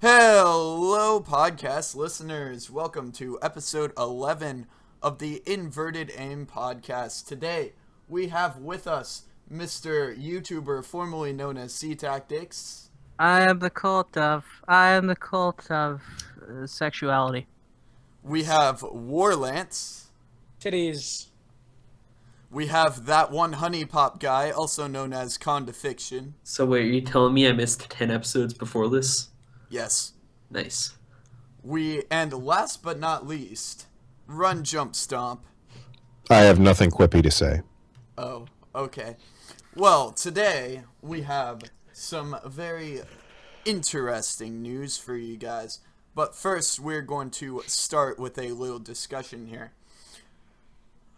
Hello, podcast listeners. Welcome to episode 11 of the Inverted Aim podcast. Today, we have with us Mr. YouTuber formerly known as C Tactics. I am the cult of sexuality. We have Warlance. Titties. We have that one honey pop guy, also known as Condifiction. So wait, are you telling me I missed 10 episodes before this? Yes. Nice. And last but not least, Run Jump Stomp. I have nothing quippy to say. Oh, okay. Well, today we have some very interesting news for you guys. But first, we're going to start with a little discussion here.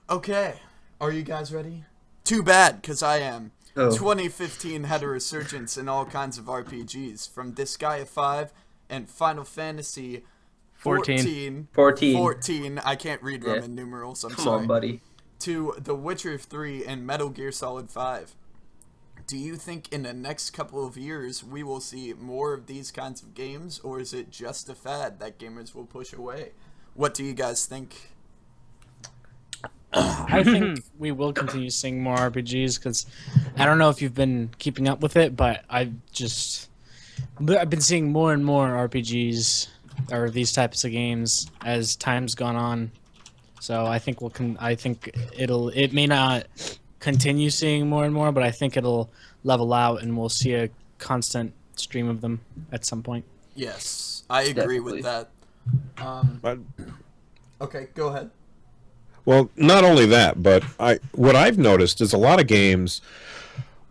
Okay, are you guys ready? Too bad, because I am. 2015 had a resurgence in all kinds of RPGs, from Disgaea 5 and Final Fantasy 14. I can't read Roman numerals, I'm sorry. Come on, buddy. To The Witcher 3 and Metal Gear Solid 5. Do you think in the next couple of years we will see more of these kinds of games, or is it just a fad that gamers will push away? What do you guys think? I think we will continue seeing more RPGs because I don't know if you've been keeping up with it, but I've been seeing more and more RPGs or these types of games as time's gone on. So I think it may not continue seeing more and more, but I think it'll level out and we'll see a constant stream of them at some point. Yes, I agree with that. Okay, go ahead. Well, not only that, but what I've noticed is a lot of games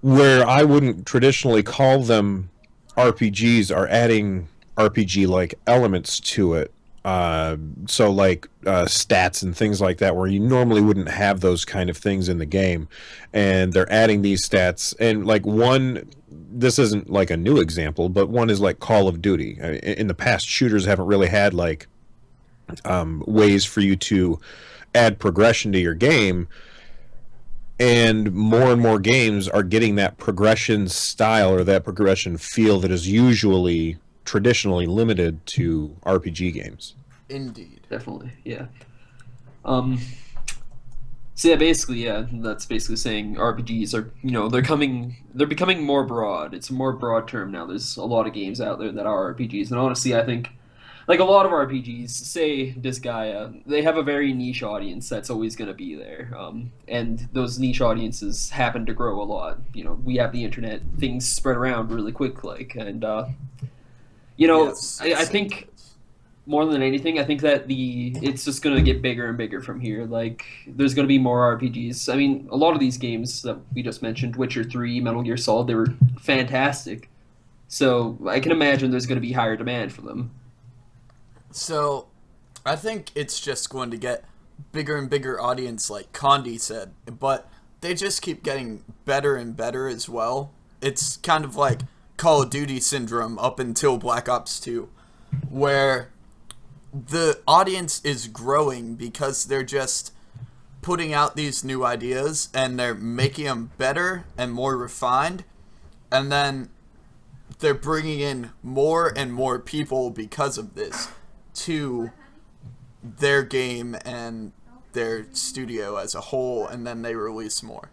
where I wouldn't traditionally call them RPGs are adding RPG-like elements to it. So like stats and things like that, where you normally wouldn't have those kind of things in the game, and they're adding these stats. And like this isn't like a new example, but one is like Call of Duty. In the past, shooters haven't really had like ways for you to add progression to your game, and more games are getting that progression style or that progression feel that is usually traditionally limited to RPG games. Indeed. Definitely, yeah. So yeah, basically, that's basically saying RPGs are, they're becoming more broad. It's a more broad term now. There's a lot of games out there that are RPGs, and honestly, I think like a lot of RPGs, say Disgaea, they have a very niche audience that's always going to be there. And those niche audiences happen to grow a lot. We have the internet, things spread around really quick, Yes, I think more than anything, I think that it's just going to get bigger and bigger from here. Like, there's going to be more RPGs. I mean, a lot of these games that we just mentioned, Witcher 3, Metal Gear Solid, they were fantastic. So I can imagine there's going to be higher demand for them. So, I think it's just going to get bigger and bigger audience, like Condi said, but they just keep getting better and better as well. It's kind of like Call of Duty syndrome up until Black Ops 2, where the audience is growing because they're just putting out these new ideas and they're making them better and more refined, and then they're bringing in more and more people because of this to their game and their studio as a whole, and then they release more.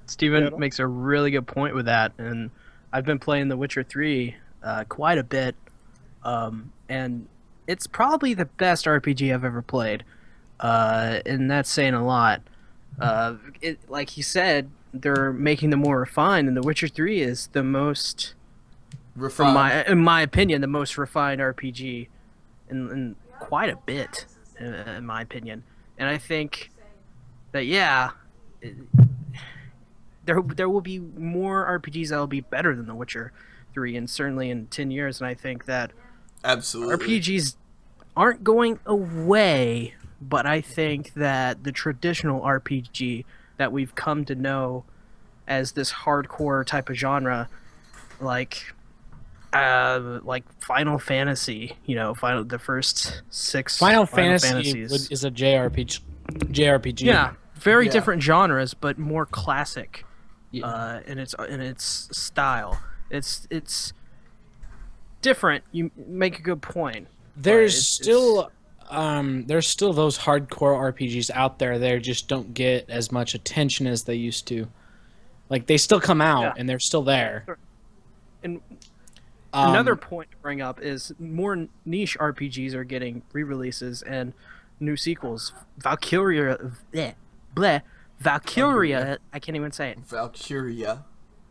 Steven makes a really good point with that, and I've been playing The Witcher 3 quite a bit, and it's probably the best RPG I've ever played, and that's saying a lot. Like he said, they're making them more refined, and The Witcher 3 is the most, in my opinion, the most refined RPG in quite a bit, in my opinion. And I think that, there will be more RPGs that will be better than The Witcher 3, and certainly in 10 years. And I think that absolutely RPGs aren't going away, but I think that the traditional RPG that we've come to know as this hardcore type of genre, like Final Fantasy, the first 6 Final Final Fantasy Fantasies. is a JRPG. Yeah, very different genres, but more classic. Yeah. In its style. It's different. You make a good point. There's it's- still those hardcore RPGs out there. They just don't get as much attention as they used to. Like they still come out Yeah. and they're still there. And another point to bring up is more niche RPGs are getting re-releases and new sequels. Valkyria, Valkyria. I can't even say it. Valkyria.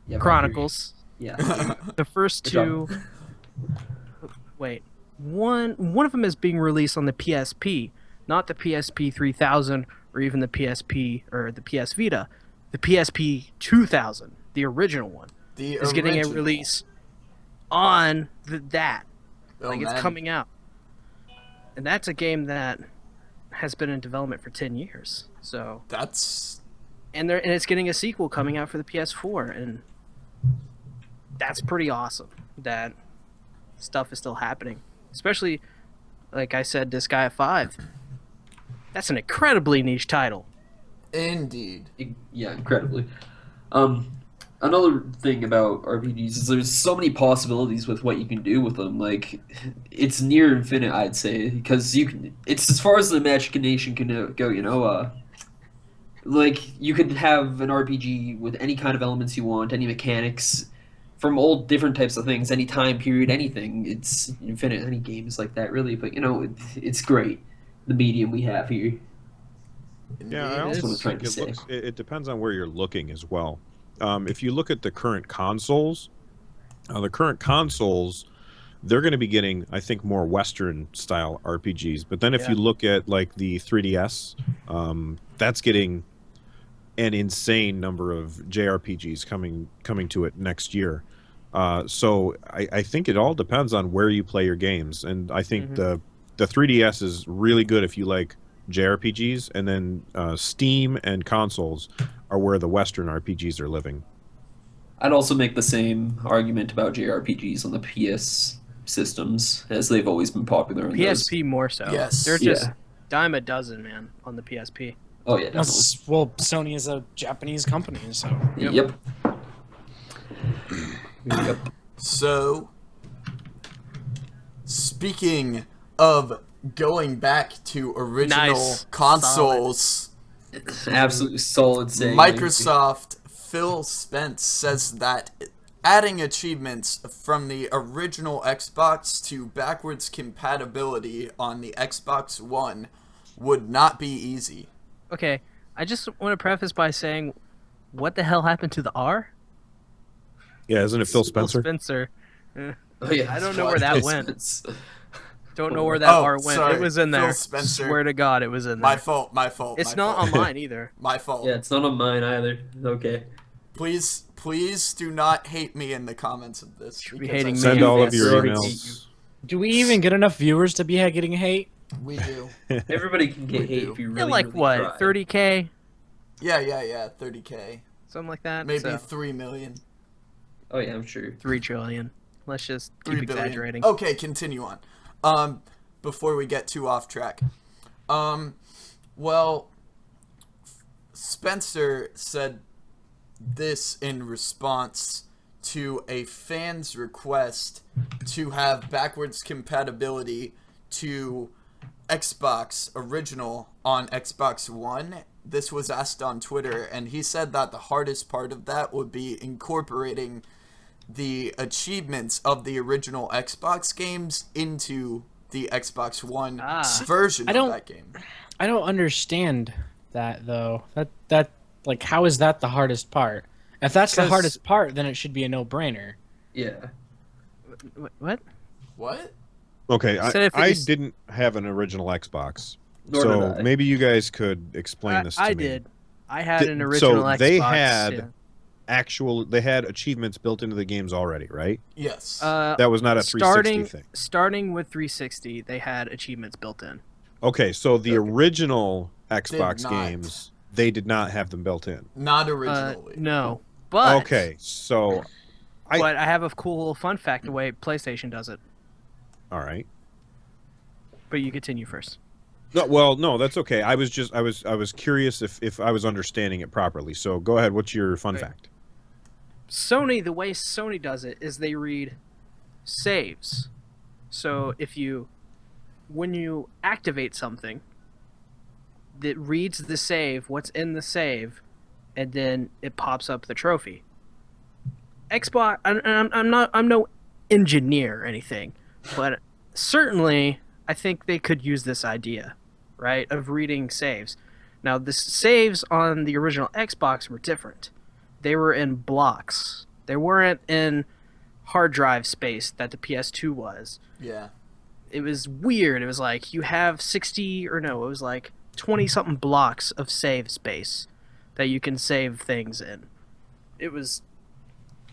Yeah, Chronicles. Yeah. The first two. Wait, one of them is being released on the PSP, not the PSP 3000 or even the PSP or the PS Vita. The PSP 2000, the original one, is getting a release on that. Oh, Like, it's man. coming out. And that's a game that has been in development for 10 years. So That's and it's getting a sequel coming out for the PS4, and that's pretty awesome that stuff is still happening. Especially, like I said, Disgaea 5. That's an incredibly niche title. indeed. Yeah, incredibly. Another thing about RPGs is there's so many possibilities with what you can do with them. Like, it's near infinite, I'd say, because you can. It's as far as the imagination can go. You know, like you could have an RPG with any kind of elements you want, any mechanics, from all different types of things, any time period, anything. It's infinite. Any game is like that, really. But you know, it's great. The medium we have here. Yeah, I That's what I'm also trying think to say. it depends on where you're looking as well. If you look at the current consoles, they're going to be getting, I think, more Western style RPGs. But then if you look at like the 3DS, that's getting an insane number of JRPGs coming to it next year. So I think it all depends on where you play your games, and I think the 3DS is really good if you like JRPGs, and then Steam and consoles are where the Western RPGs are living. I'd also make the same argument about JRPGs on the PS systems, as they've always been popular. In PSP more so. Yes. They're just Yeah. dime a dozen, man, on the PSP. Oh yeah, definitely. Well, Sony is a Japanese company, so Yep. Yep. So, speaking of going back to original Nice. consoles, Absolutely solid saying. Microsoft Phil Spence says that adding achievements from the original Xbox to backwards compatibility on the Xbox One would not be easy. Okay, I just want to preface by saying, what the hell happened to the R? Yeah, isn't it Phil Spencer? Spencer. Oh, yeah, I don't that's know why where that it's- went. it's- Don't know where that Oh, R went. sorry, It was in Phil there. Spencer. Swear to God, it was in there. My fault. It's my not fault. on mine either. My fault. Yeah, it's not on mine either. Okay. Please do not hate me in the comments of this. Should be because hating I- me. Send all of your Sorry. emails. do we even get enough viewers to be getting hate? We do. Everybody can get We hate do. if you Yeah, really, like really what? try. 30K, Yeah. 30K. something like that. Maybe So, 3 million. Oh yeah, I'm sure. 3 trillion. Let's just 3 keep billion. exaggerating. Okay, continue on. Before we get too off track. Well, Spencer said this in response to a fan's request to have backwards compatibility to Xbox original on Xbox One. This was asked on Twitter, and he said that the hardest part of that would be incorporating the achievements of the original Xbox games into the Xbox One version of that game. I don't understand that though. That like, how is that the hardest part? If that's the 'Cause- hardest part, then it should be a no-brainer. Yeah. What? What? Okay, Said if it I was- didn't have an original Xbox, Nor so did I. maybe you guys could explain this to I me. did. I had Did- an original so Xbox. they had yeah. they had achievements built into the games already, right? Yes. That was not a 360 thing. Starting with 360, they had achievements built in. Okay, so the original Xbox not. games, they did not have them built in. Not originally. No, but Okay, so but I have a cool little fun fact the way PlayStation does it. all right. But you continue first. No, well, no, that's okay. I was curious if I was understanding it properly. So go ahead. What's your fun Okay. fact? Sony, the way Sony does it is they read saves. So when you activate something, that reads the save, what's in the save, and then it pops up the trophy. Xbox, I'm no engineer or anything, but certainly I think they could use this idea, right, of reading saves. Now, the saves on the original Xbox were different. They were in blocks. They weren't in hard drive space that the PS2 was. Yeah. It was weird. It was like you have 20-something blocks of save space that you can save things in.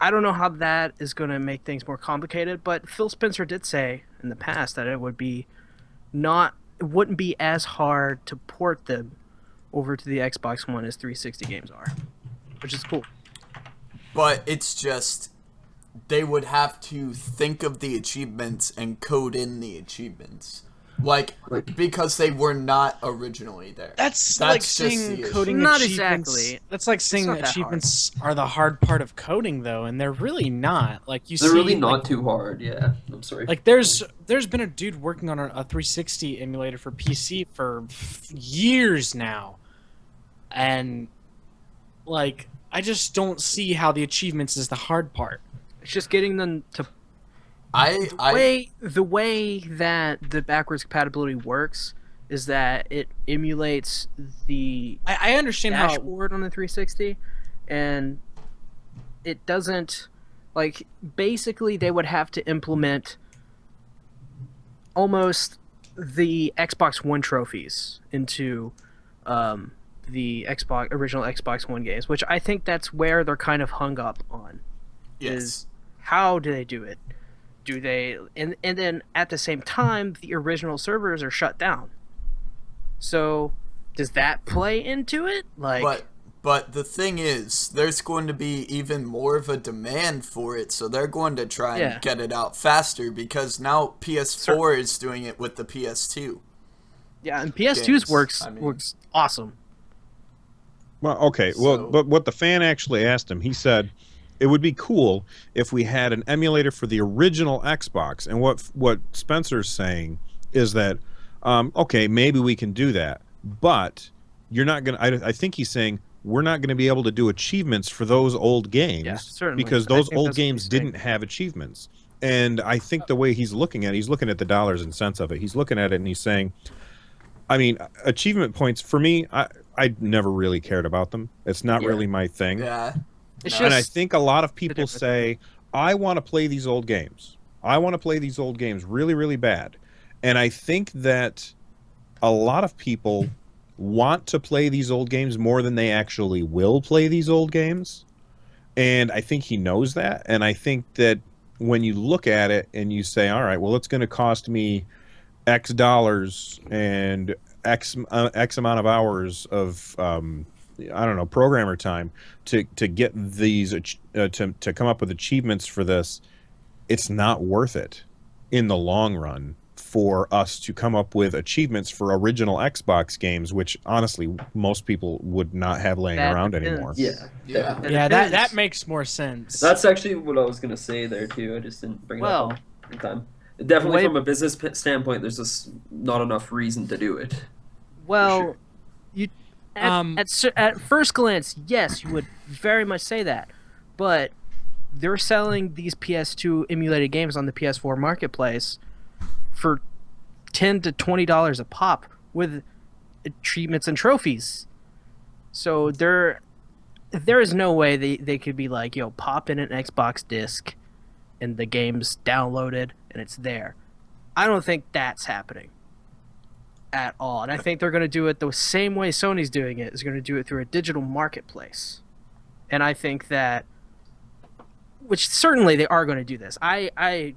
I don't know how that is going to make things more complicated, but Phil Spencer did say in the past that it wouldn't be as hard to port them over to the Xbox One as 360 games are, which is cool. But it's just they would have to think of the achievements and code in the achievements. Because they were not originally there. That's like saying coding not achievements. Exactly. That's like saying that achievements are the hard part of coding, though, and they're really not. They're really not too hard. Yeah, I'm sorry. Like there's been a dude working on a 360 emulator for PC for years now, and like I just don't see how the achievements is the hard part. It's just getting them to. The way that the backwards compatibility works is that it emulates the I understand dashboard on the 360, and it doesn't basically they would have to implement almost the Xbox One trophies into the original Xbox One games, which I think that's where they're kind of hung up on. Yes. Is how do they do it? Do they and then at the same time the original servers are shut down. So does that play into it? But the thing is, there's going to be even more of a demand for it, so they're going to try and get it out faster because now PS4 is doing it with the PS2. Yeah, and PS2's works awesome. Well, okay. But what the fan actually asked him, he said, it would be cool if we had an emulator for the original Xbox. And what Spencer's saying is that, okay, maybe we can do that, but you're not going to... I think he's saying we're not going to be able to do achievements for those old games because those old games didn't have achievements. And I think the way he's looking at the dollars and cents of it. He's looking at it and he's saying, I mean, achievement points, for me, I never really cared about them. It's not really my thing. Yeah. And I think a lot of people say, I want to play these old games. I want to play these old games really, really bad. And I think that a lot of people want to play these old games more than they actually will play these old games. And I think he knows that. And I think that when you look at it and you say, all right, well, it's going to cost me X dollars and X amount of hours of I don't know, programmer time to get these to come up with achievements for this, it's not worth it in the long run for us to come up with achievements for original Xbox games, which honestly most people would not have laying around anymore. Yeah, that makes more sense. That's actually what I was gonna say there too. I just didn't bring it up in time. Definitely from a business standpoint, there's just not enough reason to do it. Well, you at first glance, yes, you would very much say that, but they're selling these PS2 emulated games on the PS4 marketplace for $10 to $20 a pop with achievements and trophies. So there is no way they could be like, yo, pop in an Xbox disc and the game's downloaded and it's there. I don't think that's happening at all. And I think they're going to do it the same way Sony's doing it, is going to do it through a digital marketplace. And I think that, which certainly they are going to do this. I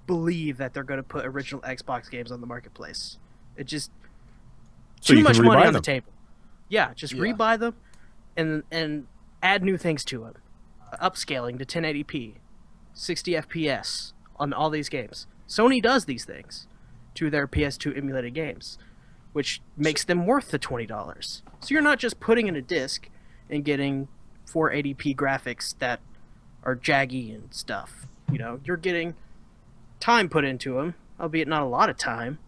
believe that they're going to put original Xbox games on the marketplace. It just too much money on the table. Yeah, just rebuy them and add new things to them. Upscaling to 1080p, 60 FPS on all these games. Sony does these things to their PS2 emulated games, which makes them worth the $20. So you're not just putting in a disc and getting 480p graphics that are jaggy and stuff. you're getting time put into them, albeit not a lot of time,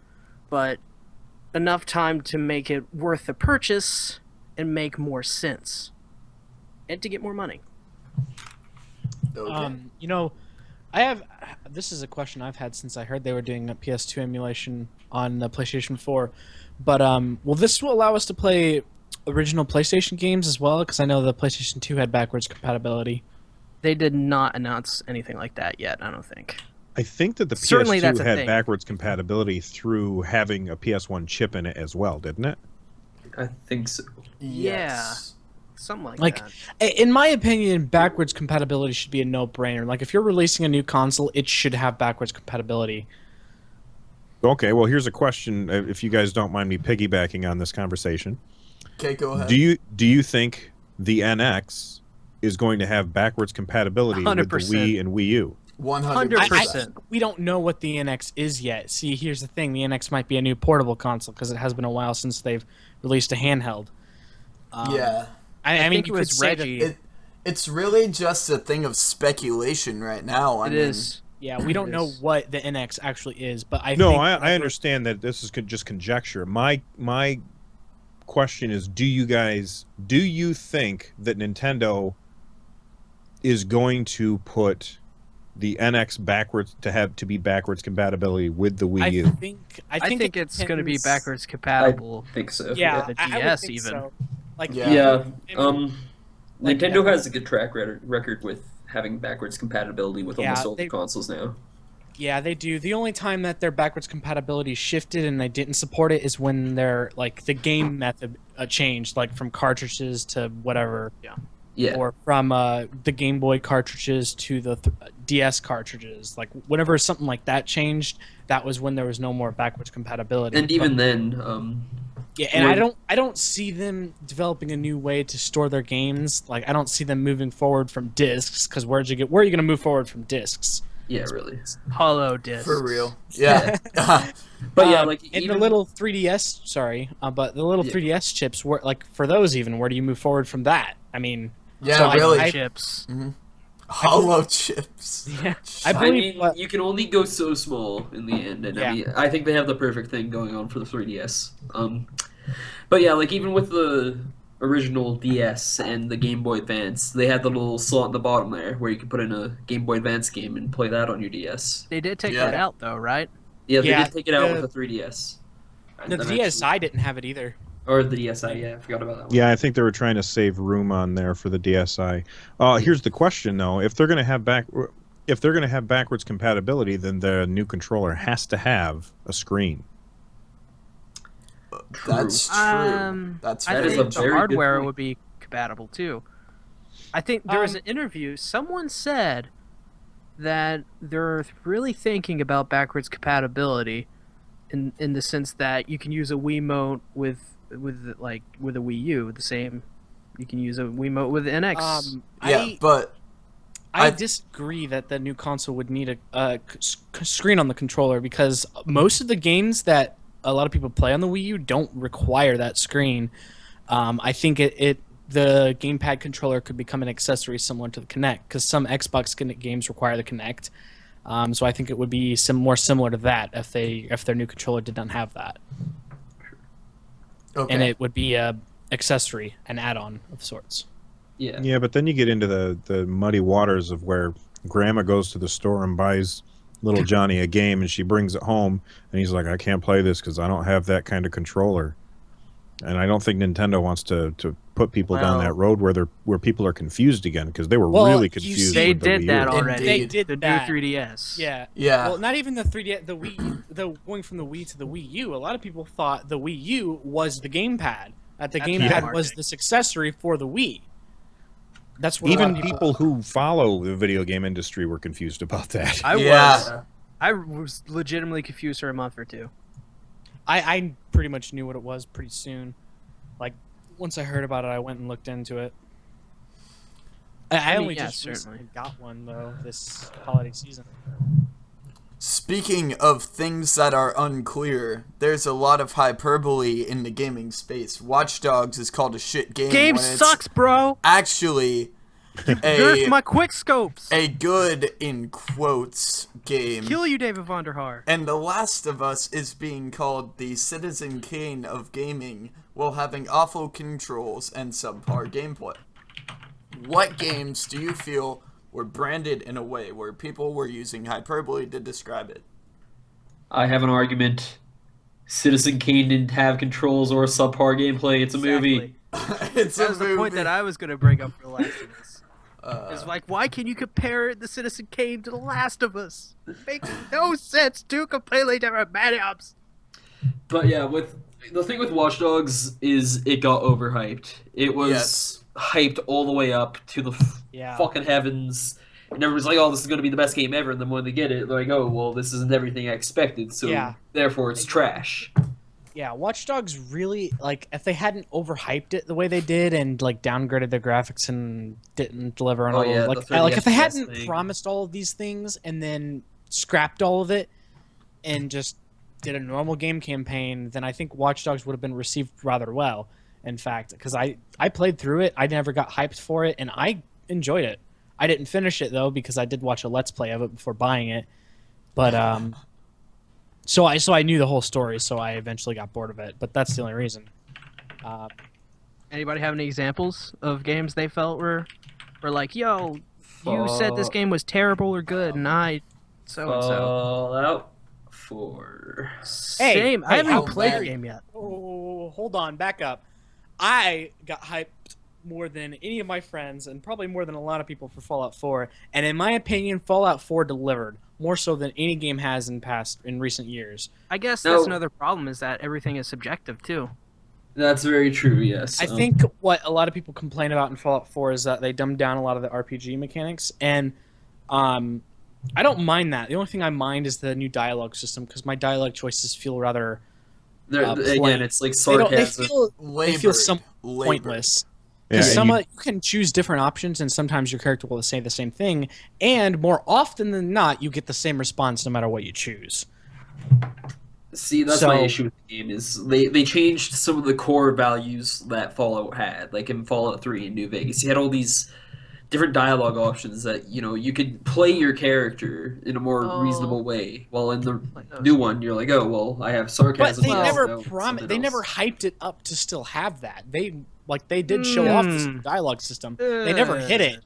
but enough time to make it worth the purchase and make more sense, and to get more money. Okay. This is a question I've had since I heard they were doing a PS2 emulation on the PlayStation 4. But will this allow us to play original PlayStation games as well? Because I know the PlayStation 2 had backwards compatibility. They did not announce anything like that yet, I don't think. I think that the Certainly that's PS2 a had thing. backwards compatibility through having a PS1 chip in it as well, didn't it? I think so. Yes. Something like Like, that. in my opinion, backwards compatibility should be a no-brainer. Like, if you're releasing a new console, it should have backwards compatibility. Okay, well, here's a question, if you guys don't mind me piggybacking on this conversation. Okay, go ahead. Do you think the NX is going to have backwards compatibility with the 100%. Wii and Wii U? 100%. We don't know what the NX is yet. See, here's the thing. The NX might be a new portable console because it has been a while since they've released a handheld. Yeah. I mean, think you it could was say Reggie. that... It's really just a thing of speculation right now. I It mean, is. Yeah, we don't It know is. what the NX actually is, but I No, think... I understand that this is just conjecture. My question is, do you think that Nintendo is going to put the NX backwards to be backwards compatibility with the Wii U? I I think it it's going to be depends- backwards compatible. I think so. Yeah, the I would DS think even. so. Like, Yeah. Like, Nintendo yeah. has a good track record with having backwards compatibility with Yeah, almost all they- the consoles now. Yeah, they do. The only time that their backwards compatibility shifted and they didn't support it is when their the game method changed, like from cartridges to whatever, Yeah. or from the Game Boy cartridges to the DS cartridges. Like whenever something like that changed, that was when there was no more backwards compatibility. And even But- then, yeah, and Where- I don't see them developing a new way to store their games. Like I don't see them moving forward from discs because where are you going to move forward from discs? yeah, really. Hollow discs. for real. Yeah. But yeah, and even the little 3DS, but the little Yeah. 3DS chips were like for those even. Where do you move forward from that? I mean, Yeah, So I- really. I- Chips. Hollow chips. yeah, I I believe. mean, you can only go so small in the end, and Yeah. I mean, I think they have the perfect thing going on for the 3DS. But yeah, even with the original DS and the Game Boy Advance, they had the little slot in the bottom there where you could put in a Game Boy Advance game and play that on your DS. They did take Yeah. that out, though, right? Yeah, they Yeah, did take it out the- with the 3DS. the Eventually. DSi didn't have it either. Or the DSi, yeah, I forgot about that one. Yeah, I think they were trying to save room on there for the DSi. Here's the question though: if they're going to have backwards compatibility, then the new controller has to have a screen. That's true. That's I That is think a the very good hardware point. would be compatible too. I think there was an interview. Someone said that they're really thinking about backwards compatibility, in the sense that you can use a Wiimote with a Wii U the same. You can use a Wiimote with NX. yeah, but I I- disagree that the new console would need a screen on the controller because most of the games that a lot of people play on the Wii U don't require that screen. I think the gamepad controller could become an accessory similar to the Kinect because some Xbox games require the Kinect. So I think it would be more similar to that if their new controller did not have that, okay. and it would be a accessory, an add-on of sorts. Yeah. Yeah, but then you get into the muddy waters of where Grandma goes to the store and buys little Johnny a game, and she brings it home, and he's like, "I can't play this because I don't have that kind of controller." And I don't think Nintendo wants to put people down Well- that road where people are confused again because they were Well, really you confused. see- they with the did Wii that U. already. They did the that. new 3DS. Yeah. Yeah. Well, not even the 3D, the Wii, going from the Wii to the Wii U. A lot of people thought the Wii U was the gamepad. That the That's gamepad bad was this accessory for the Wii. That's what a lot Even of people who follow the video game industry were confused about that. Yeah. I was legitimately confused for a month or two. I pretty much knew what it was pretty soon. Like once I heard about it, I went and looked into it. I mean, only yeah, just certainly. recently got one though this holiday season. Speaking of things that are unclear, there's a lot of hyperbole in the gaming space. Watch Dogs is called a shit game. Game when it's sucks, bro. Actually, Girth my quick scopes. A good, in quotes, game. Kill you, David Vonderhaar. And The Last of Us is being called the Citizen Kane of gaming while having awful controls and subpar gameplay. What games do you feel were branded in a way where people were using hyperbole to describe it? I have an argument. Citizen Kane didn't have controls or subpar gameplay. It's a movie. It's That a was movie. the point that I was going to bring up for The Last of Us. It's like, why can you compare the Citizen Kane to The Last of Us? It makes no sense. Two completely different mediums. But yeah, with the thing with Watch Dogs is it got overhyped. It was hyped all the way up to the fucking heavens. And everyone's like, oh, this is going to be the best game ever. And then when they get it, they're like, oh, well, this isn't everything I expected. So therefore, it's trash. Yeah, Watch Dogs really, like, if they hadn't overhyped it the way they did and, like, downgraded their graphics and didn't deliver on if they hadn't promised all of these things and then scrapped all of it and just did a normal game campaign, then I think Watch Dogs would have been received rather well, in fact, because I played through it, I never got hyped for it, and I enjoyed it. I didn't finish it, though, because I did watch a Let's Play of it before buying it, but, So I knew the whole story, so I eventually got bored of it. But that's the only reason. Anybody have any examples of games they felt were like, yo, you said this game was terrible or good, and I so-and-so. Fallout 4. Same. I haven't even played the game yet. Oh, hold on, back up. I got hyped more than any of my friends, and probably more than a lot of people for Fallout 4. And in my opinion, Fallout 4 delivered. More so than any game has in recent years. I guess that's another problem, is that everything is subjective too. That's very true, yes. I think what a lot of people complain about in Fallout 4 is that they dumbed down a lot of the RPG mechanics, and I don't mind that. The only thing I mind is the new dialogue system, because my dialogue choices feel rather again, it's like sarcasm. They feel somewhat pointless. Yeah, Because you can choose different options, and sometimes your character will say the same thing, and more often than not, you get the same response no matter what you choose. See, that's my issue with the game, is they changed some of the core values that Fallout had. Like in Fallout 3 in New Vegas, you had all these different dialogue options that, you could play your character in a more reasonable way. While in the new one, you're like, oh, well, I have sarcasm. But they never hyped it up to still have that. They did show off this dialogue system. They never hit it.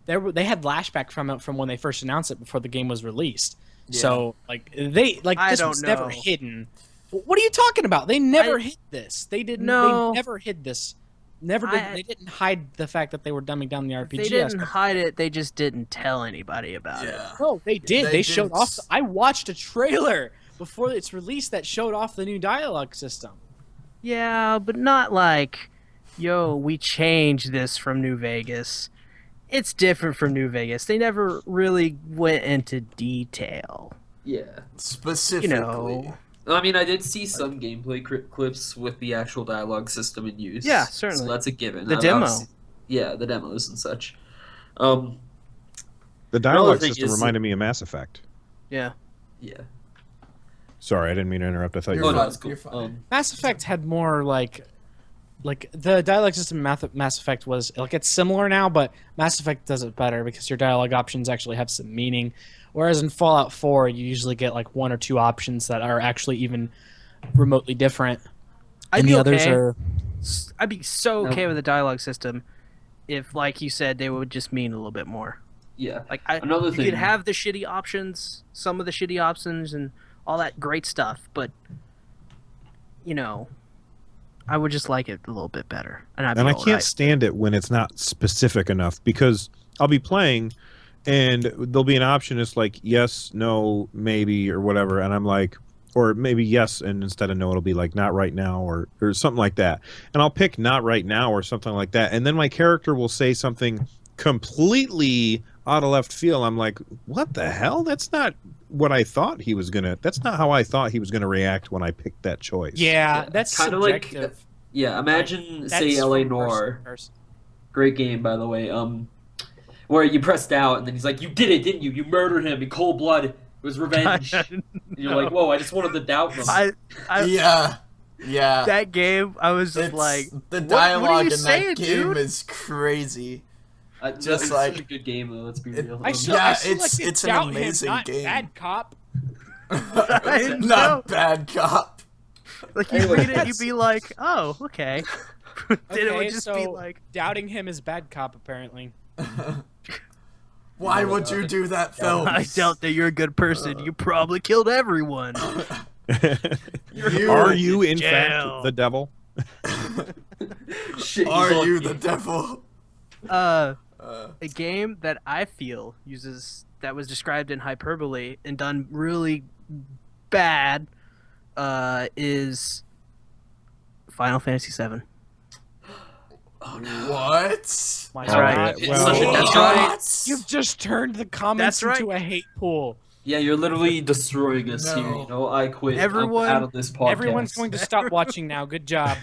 They had flashback from it from when they first announced it before the game was released. Yeah. So this was never hidden. What are you talking about? They never hid this. They didn't. They never hid this. They didn't hide the fact that they were dumbing down the RPG. They didn't hide it. They just didn't tell anybody about it. No, they did. They showed off. I watched a trailer before it's released that showed off the new dialogue system. Yeah, but not like, yo, we changed this from New Vegas. It's different from New Vegas. They never really went into detail. Yeah. Specifically. I mean, I did see some gameplay clips with the actual dialogue system in use. Yeah, certainly. So that's a given. The demo. The demos and such. The dialogue system reminded me of Mass Effect. Yeah. Yeah. Sorry, I didn't mean to interrupt. I thought You're fine. Cool. You're fine. Mass Effect had more like the dialogue system in Mass Effect was it's similar now, but Mass Effect does it better because your dialogue options actually have some meaning. Whereas in Fallout 4, you usually get like one or two options that are actually even remotely different. I'd be so okay with the dialogue system if, like you said, they would just mean a little bit more. Yeah. You could have the shitty options, some of the shitty options, and all that great stuff, but I would just like it a little bit better. And I can't stand it when it's not specific enough, because I'll be playing and there'll be an option. It's like, yes, no, maybe, or whatever. And I'm like, or maybe yes, and instead of no, it'll be like not right now, or something like that. And I'll pick not right now or something like that. And then my character will say something completely out of left field. I'm like, what the hell? That's not what I thought he was gonna. That's not how I thought he was gonna react when I picked that choice. Yeah, that's kind of like. Imagine say L.A. Noire. Great game, by the way. Where you pressed out, and then he's like, "You did it, didn't you? You murdered him in cold blood. It was revenge." You're like, "Whoa! I just wanted to doubt them." Yeah. That game, I was just like, the dialogue what are you in saying, that game dude? is crazy. Just it's like- such a good game though. Let's be real. it's an amazing game. Bad cop. I know. Not bad cop. Like you Anyway, read it, you'd be like, "Oh, okay." Then it would Okay, just so be like, doubting him is bad cop apparently. Why would you do that, Phil? "I doubt that you're a good person. You probably killed everyone." Are you in Jail. fact the devil? Shit, Are he's you lucky. the devil? A game that I feel that was described in Hyperbole and done really bad is Final Fantasy VII. What? My That's God. right. It's Well- such a That's hate right. pool. You've just turned the comments That's right. into a hate pool. Yeah, you're literally destroying us here. No. You know, I quit. Everyone- I'm out of this podcast. Everyone's going to stop watching now. Good job.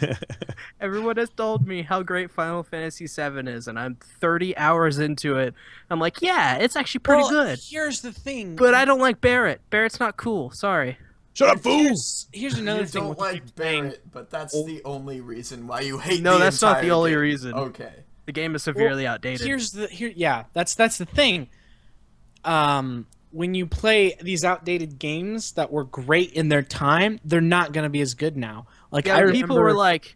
Everyone has told me how great Final Fantasy VII is, and I'm 30 hours into it. I'm like, yeah, it's actually pretty Well, good. Here's the thing. But I don't like Barrett. Barrett's not cool. Sorry. Shut up, fools! Here's another You thing. don't with like playing. Barrett, but that's the only reason why you hate No, the that's not the entire only game. reason. Okay. The game is severely outdated. That's the thing. When you play these outdated games that were great in their time, they're not gonna be as good now. Like Yeah, I people remember- were like,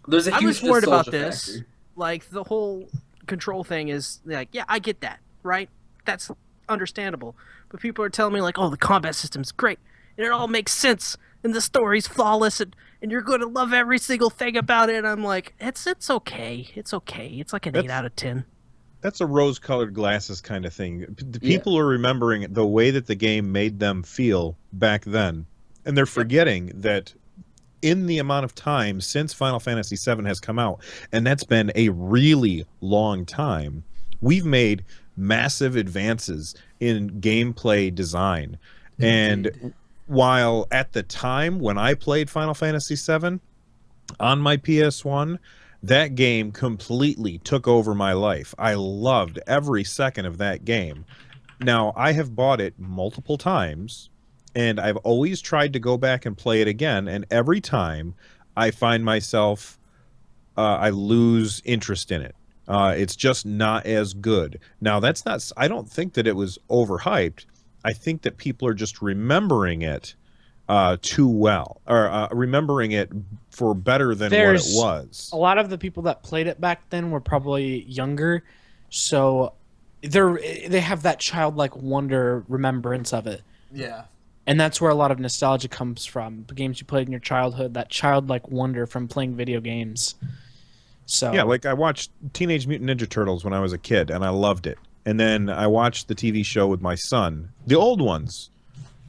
There's a I huge was worried about nostalgia this. factor. Like the whole control thing is like, yeah, I get that, right? That's understandable. But people are telling me like, oh, the combat system's great and it all makes sense and the story's flawless and you're going to love every single thing about it. And I'm like, it's okay. It's okay. It's like an 8 out of 10. That's a rose-colored glasses kind of thing. The people are remembering the way that the game made them feel back then, and they're forgetting that in the amount of time since Final Fantasy VII has come out, and that's been a really long time, we've made massive advances in gameplay design. And while at the time when I played Final Fantasy VII on my PS1, that game completely took over my life. I loved every second of that game. Now, I have bought it multiple times, and I've always tried to go back and play it again, and every time I find myself, I lose interest in it. It's just not as good. Now, that's not, I don't think that it was overhyped. I think that people are just remembering it too well, or remembering it for better than There's what it was. a lot of the people that played it back then were probably younger, so they have that childlike wonder remembrance of it. Yeah. And that's where a lot of nostalgia comes from. The games you played in your childhood, that childlike wonder from playing video games. So Yeah, like I watched Teenage Mutant Ninja Turtles when I was a kid, and I loved it. And then I watched the TV show with my son, the old ones.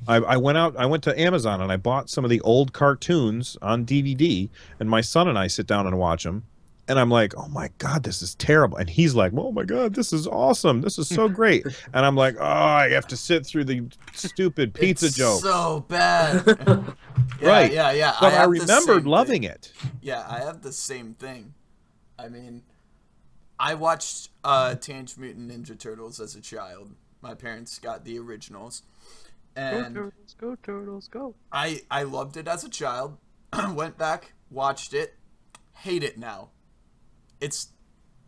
I went to Amazon and I bought some of the old cartoons on DVD, and my son and I sit down and watch them. And I'm like, oh my God, this is terrible. And he's like, oh my God, this is awesome. This is so great. And I'm like, oh, I have to sit through the stupid pizza It's jokes. so bad. Yeah, Right. Yeah. But I have the remembered same loving thing. it. Yeah, I have the same thing. I mean, I watched Teenage Mutant Ninja Turtles as a child. My parents got the originals. And Go Turtles, go. I loved it as a child. Went back, watched it, hate it now. It's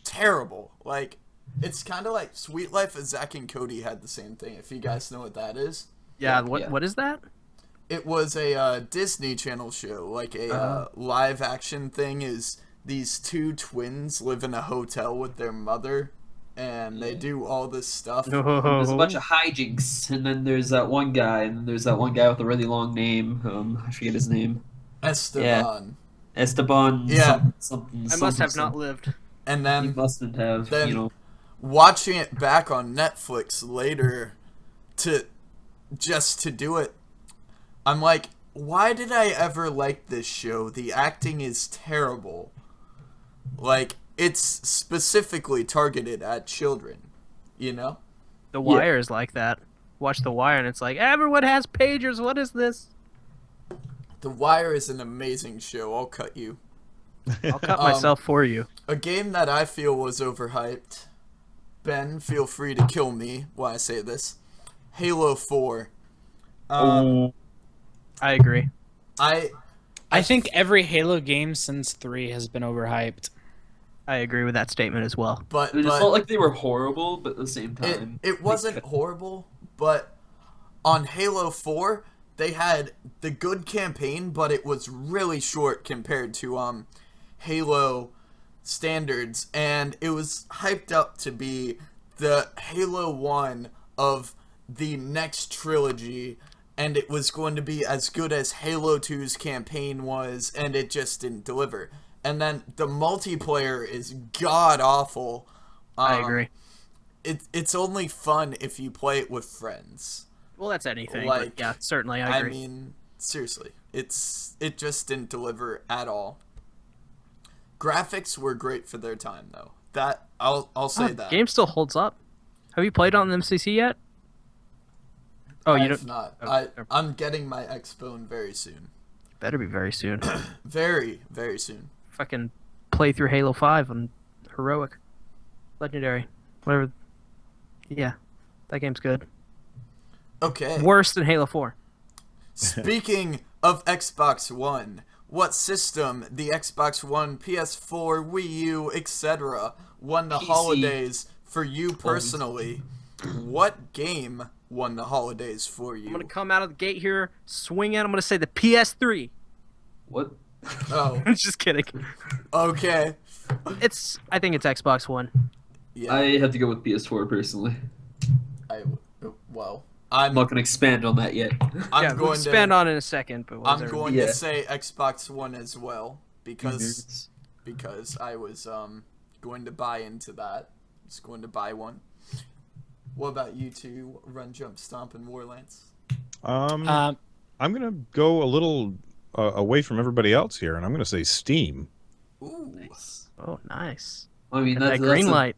terrible. Like, it's kind of like Sweet Life of Zack and Cody had the same thing, if you guys know what that is. Yeah, Yeah. what is that? It was a Disney Channel show, like a live action thing. Is these two twins live in a hotel with their mother, and they do all this stuff. There's a bunch of hijinks, and then there's that one guy, and then there's that one guy with a really long name. I forget his name. Esteban. Esteban. Yeah. Something. I must have something. not lived. And He then mustn't have. then- You know. watching it back on Netflix later to do it, I'm like, why did I ever like this show? The acting is terrible. Like, it's specifically targeted at children, you know? The Wire is like that. Watch The Wire and it's like, everyone has pagers. What is this? The Wire is an amazing show. I'll cut you. I'll cut myself for you. A game that I feel was overhyped. Ben, feel free to kill me while I say this. Halo 4. I agree. I think every Halo game since 3 has been overhyped. I agree with that statement as well. But It's not like they were horrible, but at the same it time, it wasn't horrible. But on Halo 4, they had the good campaign, but it was really short compared to Halo standards, and it was hyped up to be the Halo 1 of the next trilogy, and it was going to be as good as Halo 2's campaign was, and it just didn't deliver. And then the multiplayer is god awful. I agree. It's only fun if you play it with friends. Well, that's anything. Like, But yeah, certainly, I agree. I mean, seriously, it just didn't deliver at all. Graphics were great for their time, though. That I'll say that. Game still holds up. Have you played on MCC yet? Oh, you don't. Not. Oh, I'm getting my Xbone very soon. Better be very soon. Very, very soon. Fucking play through Halo 5 on Heroic, Legendary, whatever. Yeah, that game's good. Okay. Worse than Halo 4. Speaking of Xbox One, what system, the Xbox One, PS4, Wii U, etc., won the PC. holidays for you personally? What game won the holidays for you? I'm gonna come out of the gate here, swing in. I'm gonna say the PS3. what? Oh, I'm just kidding. okay. I think it's Xbox One. Yeah. I have to go with PS4 personally. Well, I'm not going to expand on that yet. I'm we'll going expand to on it in a second, but I'm going Yeah. to say Xbox One as well Nerds. because I was going to buy into that. Just going to buy one. What about you two? Run, Jump, Stomp, and Warlance. I'm gonna go a little away from everybody else here, and I'm gonna say Steam. Ooh. Nice. Oh, nice. I mean, That green light.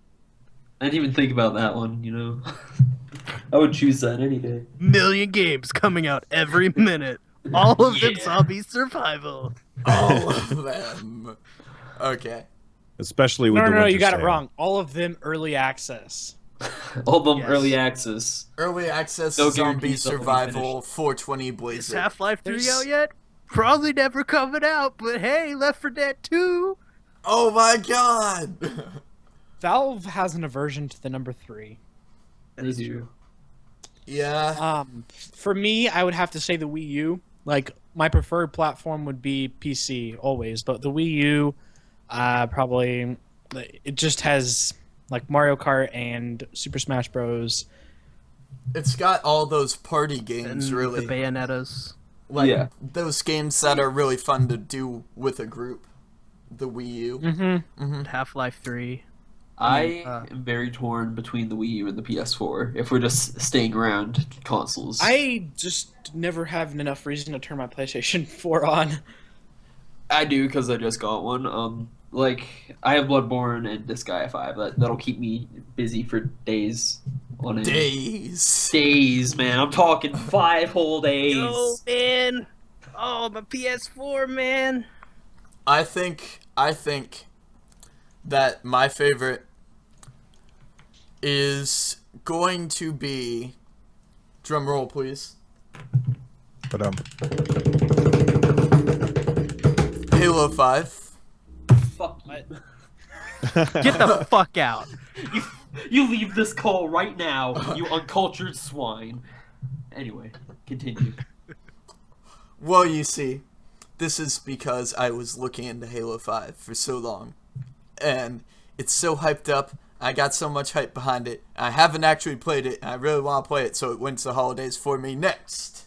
I didn't even think about that one, you know. I would choose that any day. Million games coming out every minute. All of them Yeah. zombie survival. All of them. Okay. Especially with No, the no, no, winter you got it sale. wrong. All of them early access. All of them Yes. early access. Early access No zombie guarantees that will be survival 420 Is Blazer. Half-Life 3 There's- out yet? Probably never coming out, but hey, Left 4 Dead 2. Oh my god! Valve has an aversion to the number 3. They do. Yeah. For me, I would have to say the Wii U. Like, my preferred platform would be PC always, but the Wii U, probably, it just has like Mario Kart and Super Smash Bros. It's got all those party And games, really. the Bayonettas. Like, Yeah. those games that are really fun to do with a group. The Wii U. Mm-hmm. Half-Life 3. I am very torn between the Wii U and the PS4 if we're just staying around consoles. I just never have enough reason to turn my PlayStation 4 on. I do because I just got one. Like I have Bloodborne and Disgaea 5. That'll keep me busy for days on end. Days. Days, man. I'm talking 5 whole days. Yo, man. Oh, my PS4, man. I think that my favorite is going to be, drum roll please, But Halo 5. Fuck you. Get the fuck out. You leave this call right now, you uncultured swine. Anyway, continue. Well, you see, this is because I was looking into Halo 5 for so long. And it's so hyped up. I got so much hype behind it. I haven't actually played it, and I really want to play it, so it wins the holidays for me next.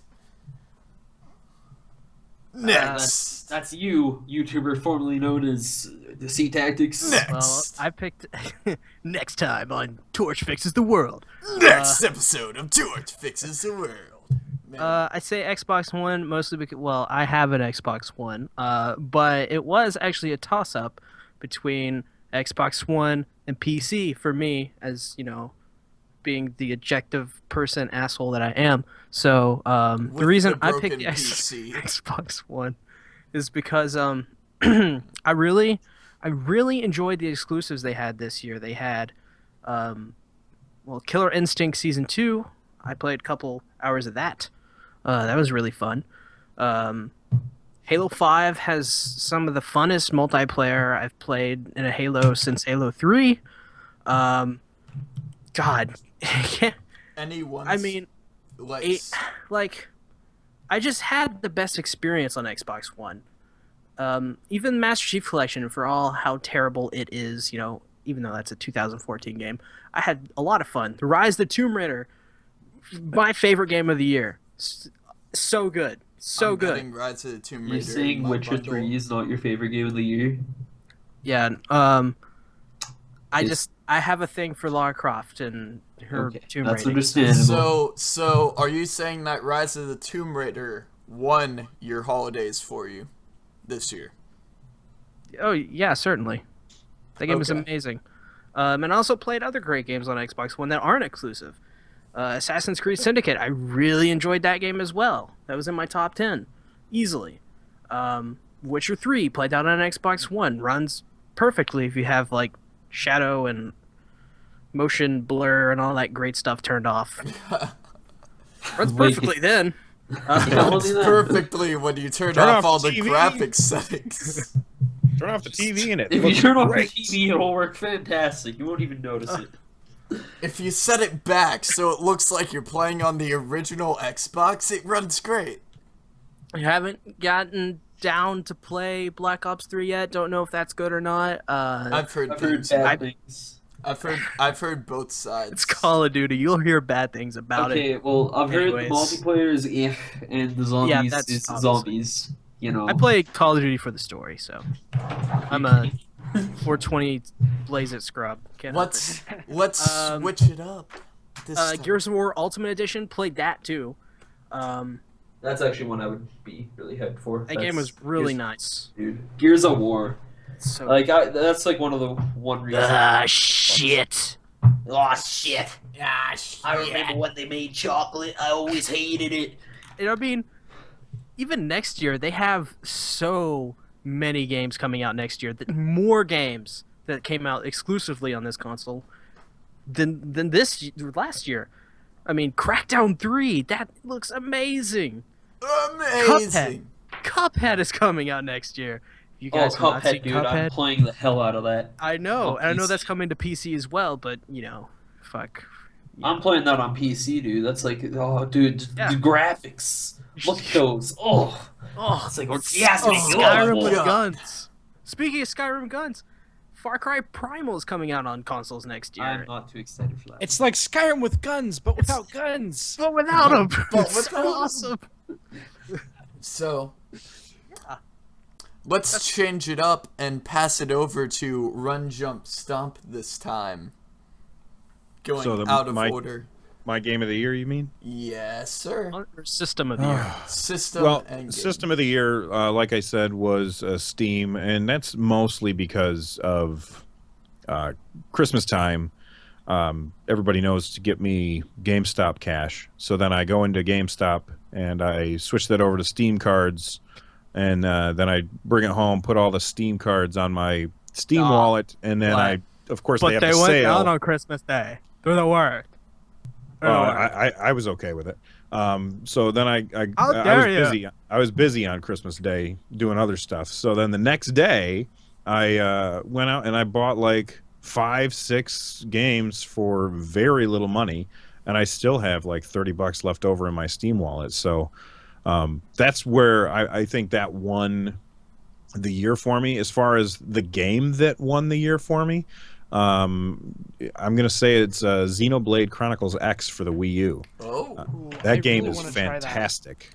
That's you, YouTuber formerly known as the Sea Tactics. Next. Well, I picked next time on Torch Fixes the World. Next episode of George Fixes the World. Man. I say Xbox One mostly because, well, I have an Xbox One, but it was actually a toss-up between Xbox One and PC for me, as, you know, being the objective person asshole that I am. So the With reason the I picked broken the PC. Xbox One is because I really enjoyed the exclusives they had this year. They had Killer Instinct Season 2. I played a couple hours of that. That was really fun. Halo 5 has some of the funnest multiplayer I've played in a Halo since Halo 3. Um, God, Anyone's I mean, like like I just had the best experience on Xbox One. Even Master Chief Collection, for all how terrible it is, even though that's a 2014 game, I had a lot of fun. The Rise of the Tomb Raider, my favorite game of the year. So good. So I'm good. getting Rise of the Tomb Raider. You're saying in my Witcher bundle. 3 is not your favorite game of the year? Yeah. I have a thing for Lara Croft and her Okay, Tomb that's Raider. understandable. So are you saying that Rise of the Tomb Raider won your holidays for you this year? Oh yeah, certainly. That game is Okay. amazing. And I also played other great games on Xbox One that aren't exclusive. Assassin's Creed Syndicate, I really enjoyed that game as well. That was in my top 10, easily. Witcher 3, played that on Xbox One, runs perfectly if you have like shadow and motion blur and all that great stuff turned off. Runs Wait. perfectly then. It's perfectly when you turn Turn off off all the the TV. graphics settings. Turn off the TV and it If you looks turn off great. the TV, it'll work fantastic. You won't even notice it. If you set it back so it looks like you're playing on the original Xbox, it runs great. I haven't gotten down to play Black Ops 3 yet. Don't know if that's good or not. I've heard I've heard things. bad things. I've heard both sides. It's Call of Duty. You'll hear bad things about it. Okay, well, I've heard the Anyways. multiplayer is and the zombies Yeah, that's is obviously. zombies. You know. I play Call of Duty for the story, so I'm a 420 Blaze It scrub. Can't help it. Let's switch it up. This time. Gears of War Ultimate Edition, played that too. That's actually one I would be really hyped for. That game was really nice. Dude, Gears of War. So That's like one of the one reasons. shit. Oh shit! Ah, shit. I remember when they made chocolate. I always hated it. I mean, even next year they have so many games coming out next year. More games that came out exclusively on this console than last year. I mean, Crackdown 3, that looks amazing. Amazing. Cuphead is coming out next year. You guys have not seen Cuphead, dude! I'm playing the hell out of that. I know, on and I know PC. that's coming to PC as well, but fuck. I'm playing that on PC, dude. That's like, oh, dude, Yeah. the graphics. Look at those. Oh, Oh, it's like orgasmic. Skyrim Oh, with God. guns. Speaking of Skyrim guns, Far Cry Primal is coming out on consoles next year. I'm not too excited for that. It's like Skyrim with guns, but without guns. But without them, But it's without 'em. so awesome. So, let's change it up and pass it over to Run, Jump, Stomp this time. Going So out of my- order. My game of the year, you mean? Yes, sir. Or System of the Year. System Well, and game. System of the Year, like I said, was Steam, and that's mostly because of Christmas time. Everybody knows to get me GameStop cash. So then I go into GameStop and I switch that over to Steam cards, and then I bring it home, put all the Steam cards on my Steam wallet, and then Right. of course, But they have they a went sale. down on Christmas Day. They're the worst. I was okay with it. So then I How was dare ya. busy. I was busy on Christmas Day doing other stuff. So then the next day, I went out and I bought like 5-6 games for very little money, and I still have like $30 left over in my Steam wallet. So that's where I think that won the year for me. As far as the game that won the year for me, I'm gonna say it's Xenoblade Chronicles X for the Wii U. Oh. That game really is wanna try that. fantastic.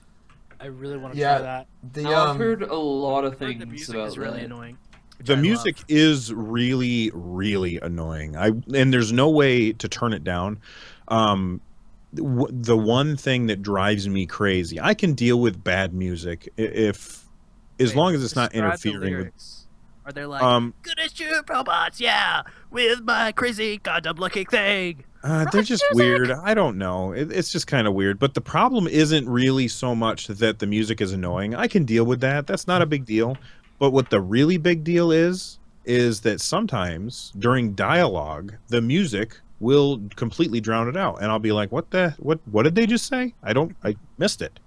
I really want to Yeah. try that. I've heard a lot of The things music about is really that. annoying. which The I music love. is really, really annoying. And there's no way to turn it down. The one thing that drives me crazy, I can deal with bad music as Wait, long as it's not describe the interfering with. lyrics. Are they like, gonna shoot robots, yeah, with my crazy Gundam-looking thing? They're just weird. I don't know. It's just kind of weird. But the problem isn't really so much that the music is annoying. I can deal with that. That's not a big deal. But what the really big deal is that sometimes during dialogue, the music will completely drown it out, and I'll be like, "What did they just say? I missed it."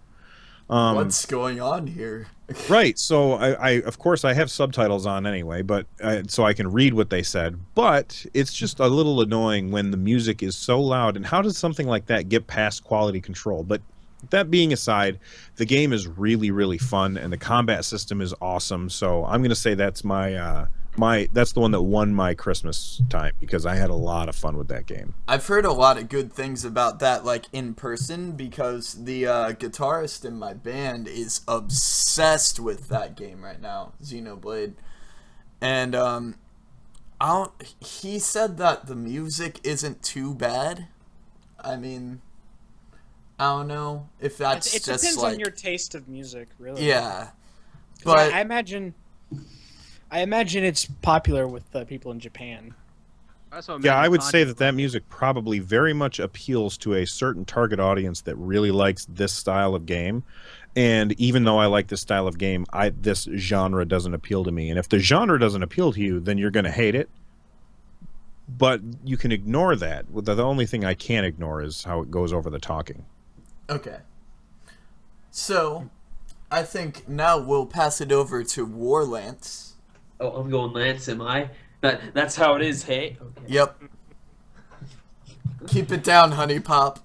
What's going on here? Right. So I of course I have subtitles on anyway, but so I can read what they said. But it's just a little annoying when the music is so loud. And how does something like that get past quality control? But that being aside, the game is really, really fun, and the combat system is awesome. So I'm going to say that's that's the one that won my Christmas time, because I had a lot of fun with that game. I've heard a lot of good things about that, like in person, because the guitarist in my band is obsessed with that game right now, Xenoblade, and he said that the music isn't too bad. I mean, I don't know if that's it just depends like, on your taste of music, really. yeah, 'Cause but I imagine it's popular with people in Japan. Yeah, I would say that music probably very much appeals to a certain target audience that really likes this style of game. And even though I like this style of game, this genre doesn't appeal to me. And if the genre doesn't appeal to you, then you're going to hate it. But you can ignore that. The only thing I can't ignore is how it goes over the talking. okay. So, I think now we'll pass it over to Warlance. Oh, I'm going Lance, am I? That's how it is, hey? Okay. Yep. Keep it down, honey pop.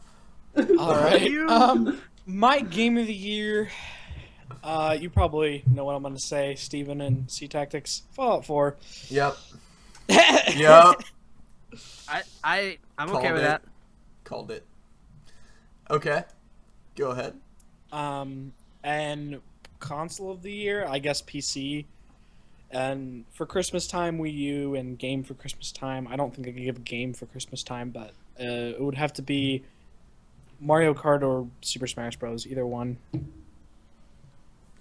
All right. My game of the year. You probably know what I'm going to say, Steven and C Tactics. Fallout 4. Yep. Yep. I'm Called okay with it. that. Called it. Okay. Go ahead. And console of the year, I guess PC. And for Christmas time, Wii U, and game for Christmas time. I don't think I could give a game for Christmas time, but it would have to be Mario Kart or Super Smash Bros. Either one.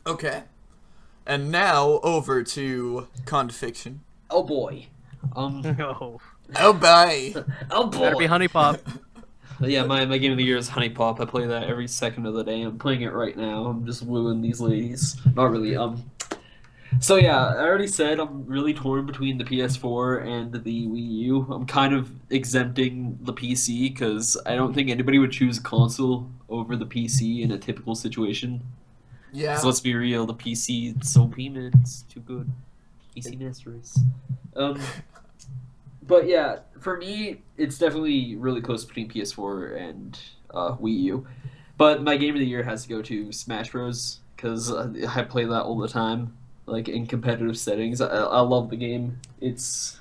Okay. And now over to Condifiction. Oh boy. No. Oh boy. Oh boy. Better be Honey Pop. Yeah, my game of the year is Honey Pop. I play that every second of the day. I'm playing it right now. I'm just wooing these ladies. Not really. So yeah, I already said I'm really torn between the PS4 and the Wii U. I'm kind of exempting the PC because I don't think anybody would choose a console over the PC in a typical situation. Yeah. So let's be real, the PC it's so beaming, it's too good. PC Master Race. But yeah, for me, it's definitely really close between PS4 and Wii U. But my game of the year has to go to Smash Bros. Because I play that all the time, like in competitive settings. I love the game. It's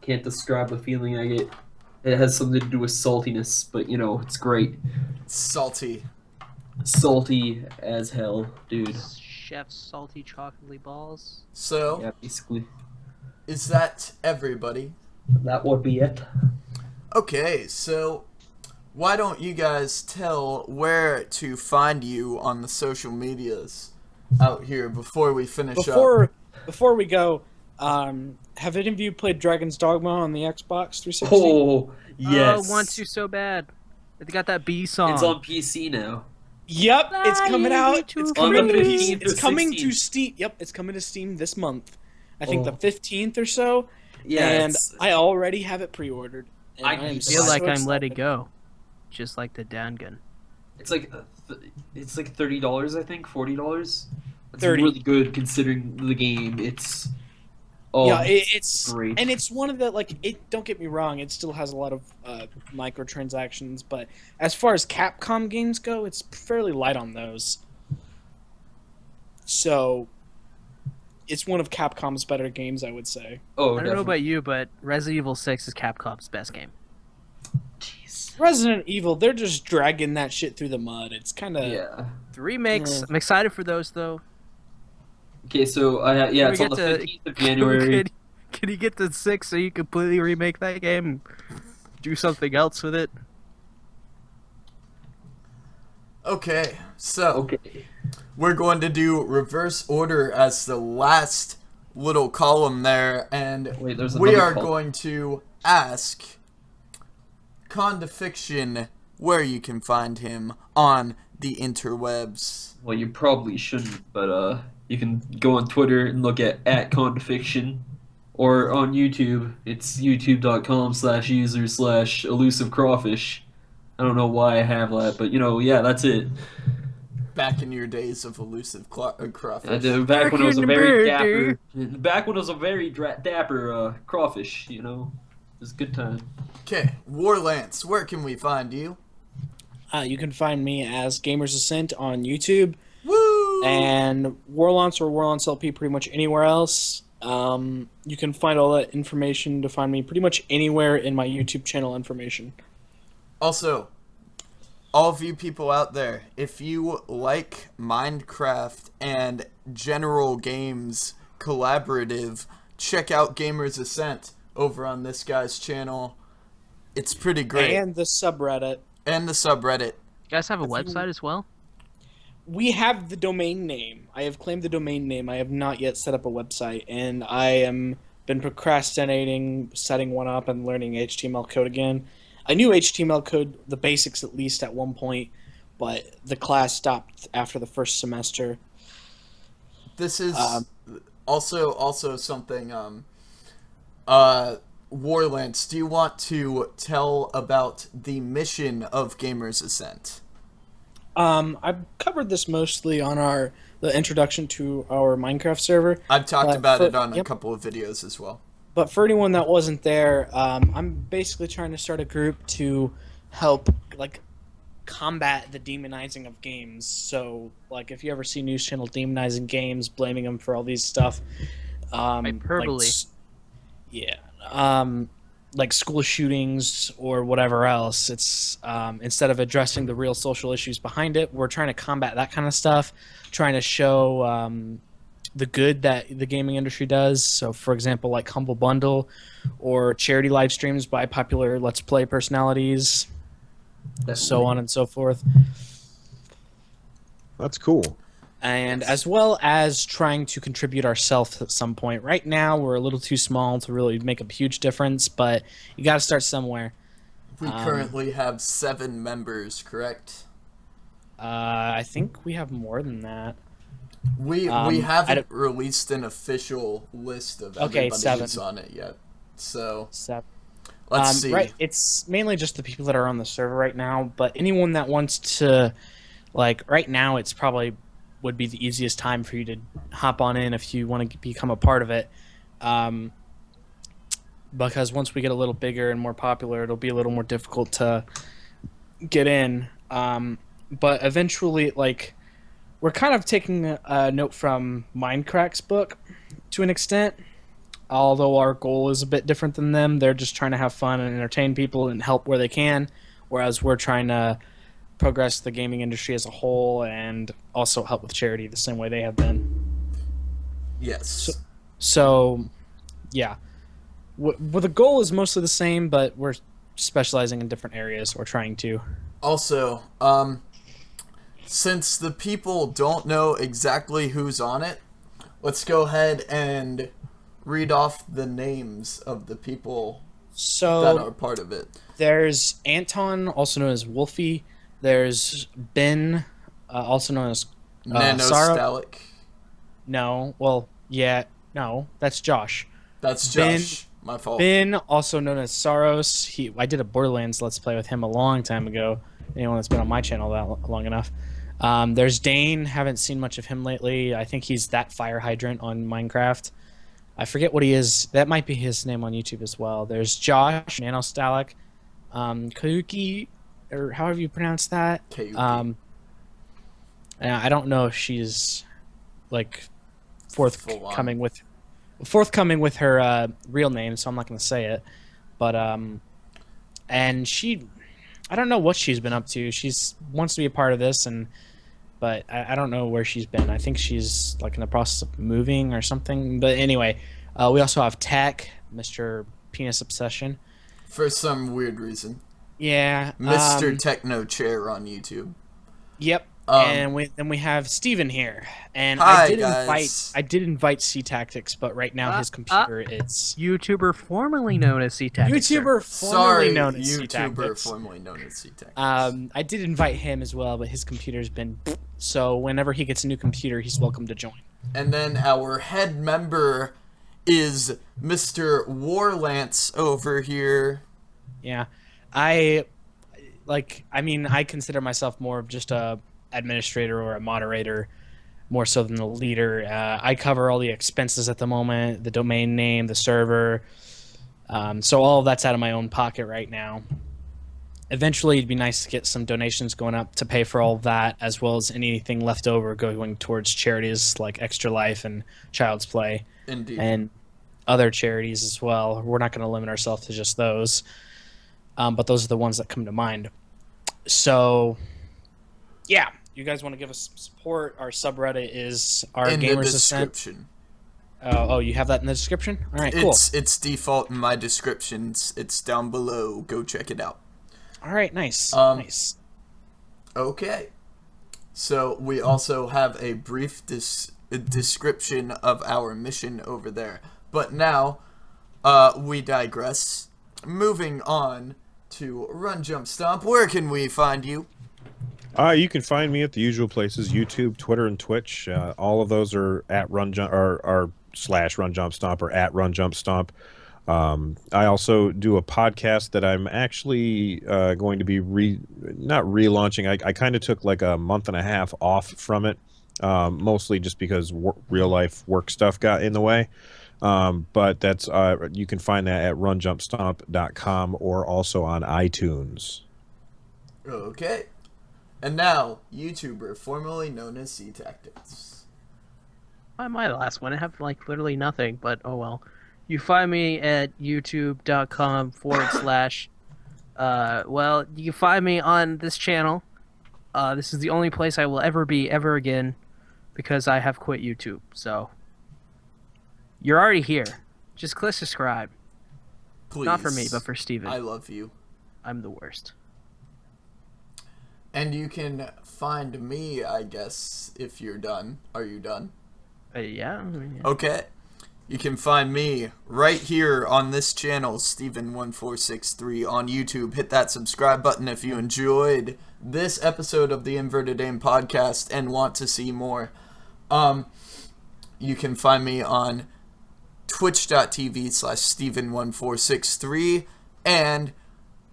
can't describe the feeling I get. It has something to do with saltiness, but it's great. Salty. Salty as hell, dude. Chef's salty chocolatey balls. So, Yeah, basically. is that everybody? That would be it. Okay, so why don't you guys tell where to find you on the social medias out here before we finish up? Before we go, have any of you played Dragon's Dogma on the Xbox 360? Oh, yes. Oh, want to so bad. They got that B song. It's on PC now. Yep, it's coming out. It's coming On the to 15th or It's coming to 16th. Steam. Yep, it's coming to Steam this month. I think Oh. the 15th or so. Yeah, and I already have it pre-ordered. And I am feel so like I'm let it excited. go. Just like the Dangun. it's like $30, I think, $40. It's 30. really good considering the game. It's it's great. and it's one of the don't get me wrong, it still has a lot of microtransactions, but as far as Capcom games go, it's fairly light on those. So it's one of Capcom's better games, I would say. Oh, I don't know about you, but Resident Evil 6 is Capcom's best game. Jeez. Resident Evil, they're just dragging that shit through the mud. It's kind of Yeah. The remakes, Yeah. I'm excited for those though. Okay, so Can it's we on the get to- 15th of January. Can you get to 6 so you completely remake that game? Do something else with it? Okay, so Okay. we're going to do reverse order as the last little column there, and Wait, there's we another are column. going to ask Condifiction where you can find him on the interwebs. Well, you probably shouldn't, but you can go on Twitter and look at @Condifiction, or on YouTube, it's youtube.com/user/elusivecrawfish. I don't know why I have that, but yeah, that's it. Back in your days of elusive crawfish. Back when I was a very dapper, crawfish. It was a good time. Okay, Warlance, where can we find you? You can find me as Gamers Ascent on YouTube, Woo! and Warlance or Warlance LP pretty much anywhere else. You can find all that information to find me pretty much anywhere in my YouTube channel information. Also, all of you people out there, if you like Minecraft and general games collaborative, check out Gamers Ascent over on this guy's channel. It's pretty great. And the subreddit. You guys have a website as well? We have the domain name. I have claimed the domain name. I have not yet set up a website, and I am been procrastinating setting one up and learning HTML code again. I knew HTML code, the basics at least, at one point, but the class stopped after the first semester. This is also something. Warlance, do you want to tell about the mission of Gamers Ascent? I've covered this mostly on the introduction to our Minecraft server. I've talked about it on a couple of videos as well. But for anyone that wasn't there, I'm basically trying to start a group to help combat the demonizing of games. So if you ever see news channel demonizing games, blaming them for all these stuff, Hyperbole. Like school shootings or whatever else, it's instead of addressing the real social issues behind it, we're trying to combat that kind of stuff, trying to show the good that the gaming industry does. So for example, like Humble Bundle or charity live streams by popular Let's Play personalities, so on and so forth. That's cool. And as well as trying to contribute ourselves at some point. Right now, we're a little too small to really make a huge difference, but you got to start somewhere. We currently have 7 members, correct? I think we have more than that. We haven't released an official list of everybody 7. who's on it yet. So 7. let's see. Right, it's mainly just the people that are on the server right now, but anyone that wants to, right now, it's probably would be the easiest time for you to hop on in if you want to become a part of it. Because once we get a little bigger and more popular, it'll be a little more difficult to get in. But eventually, we're kind of taking a note from Minecraft's book to an extent, although our goal is a bit different than them. They're just trying to have fun and entertain people and help where they can, whereas we're trying to progress the gaming industry as a whole and also help with charity the same way they have been. Yes. So yeah. Well, the goal is mostly the same, but we're specializing in different areas, or trying to. Also, since the people don't know exactly who's on it, let's go ahead and read off the names of the people that are part of it. There's Anton, also known as Wolfie. There's Ben, also known as Nanostalic. No, that's Josh. That's Josh. My fault. Ben, also known as Saros. I did a Borderlands Let's Play with him a long time ago. Anyone that's been on my channel that long enough. There's Dane. Haven't seen much of him lately. I think he's that fire hydrant on Minecraft. I forget what he is. That might be his name on YouTube as well. There's Josh, Nanostalic, Kayuki, or however you pronounce that. Kayuki. I don't know if she's forthcoming with her real name, so I'm not going to say it. But and I don't know what she's been up to. She's wants to be a part of this, but I don't know where she's been. I think she's in the process of moving or something. But anyway, we also have Tech, Mr. Penis Obsession, for some weird reason. Yeah, Mr. Techno Chair on YouTube. Yep. And then we have Steven here, and hi, I did invite C Tactics, but right now his computer is YouTuber formerly known as C Tactics. YouTuber formerly known as C Tactics. Formerly known as C Tactics. I did invite him as well, but his computer's been so whenever he gets a new computer, he's welcome to join. And then our head member is Mr. Warlance over here. Yeah, like, I mean, I consider myself more of just a administrator or a moderator, more so than the leader. I cover all the expenses at the moment, the domain name, the server. So all of that's out of my own pocket right now. Eventually, it'd be nice to get some donations going up to pay for all of that, as well as anything left over going towards charities like Extra Life and Child's Play. Indeed. And other charities as well. We're not going to limit ourselves to just those, but those are the ones that come to mind. So, yeah, you guys want to give us some support? Our subreddit is our in Gamers the Ascent. description. Oh, you have that in the description? All right, cool. It's default in my descriptions. It's down below. Go check it out. All right, nice. Nice. Okay. So we also have a brief description of our mission over there. But now, we digress. Moving on to Run Jump Stomp. Where can we find you? You can find me at the usual places: YouTube, Twitter, and Twitch. All of those are at Run Jump or / Run Jump Stomp or at Run Jump Stomp. I also do a podcast that I'm actually going to be not relaunching. I kind of took like a month and a half off from it, mostly just because real life work stuff got in the way. But that's you can find that at runjumpstomp.com or also on iTunes. Okay. And now, YouTuber, formerly known as C Tactics. My last one, I have like literally nothing, but oh well. You find me at youtube.com / well, you can find me on this channel. This is the only place I will ever be ever again because I have quit YouTube. So, you're already here. Just click subscribe. Please. Not for me, but for Steven. I love you. I'm the worst. And you can find me, I guess, if you're done. Are you done? Yeah. Okay. You can find me right here on this channel, Steven1463 on YouTube. Hit that subscribe button if you enjoyed this episode of the Inverted Aim podcast and want to see more. You can find me on twitch.tv/Steven1463 and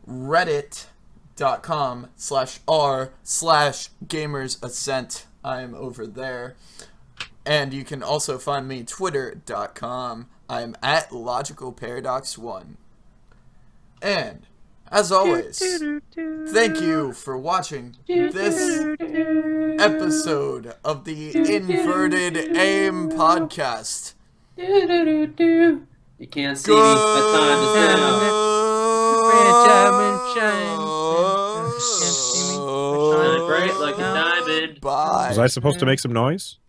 reddit.com/r/Gamers Ascent. I am over there. And you can also find me twitter.com. I'm at logicalparadox1. And, as always, thank you for watching this episode of the Inverted Aim podcast. You can't see me, but time is now. Shine bright like a diamond. Bye. Was I supposed to make some noise?